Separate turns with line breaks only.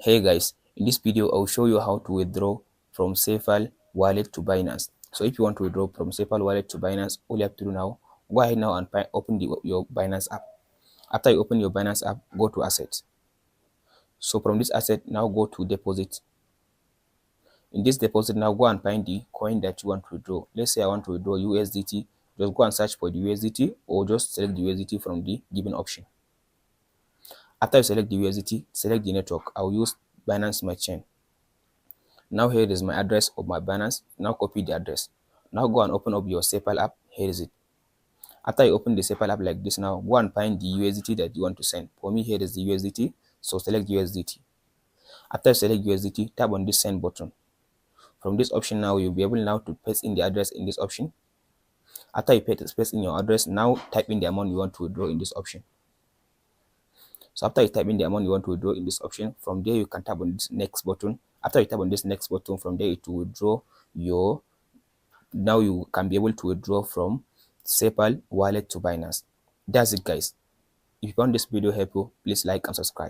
Hey guys, in this video I'll show you how to withdraw from SafePal Wallet to Binance. So if you want to withdraw from SafePal Wallet to Binance, all you have to do now, go ahead now and open your Binance app. After you open your Binance app, go to Assets. So from this asset, now go to Deposit. In this deposit, now go and find the coin that you want to withdraw. Let's say I want to withdraw USDT. Just go and search for the USDT or just select the USDT from the given option. After you select the USDT, select the network. I'll use Binance Smart Chain. Now here is my address of my Binance. Now copy the address. Now go and open up your SafePal app. Here is it. After you open the SafePal app like this, now go and find the USDT that you want to send. For me, here is the USDT. So select USDT. After you select USDT, tap on this send button. From this option now, you'll be able now to paste in the address in this option. After you paste in your address, now type in the amount you want to withdraw in this option. So after you type in the amount you want to withdraw in this option, from there you can tap on this next button. After you tap on this next button, from there it will withdraw your, now you can be able to withdraw from SafePal Wallet to Binance. That's it guys. If you found this video helpful, please like and subscribe.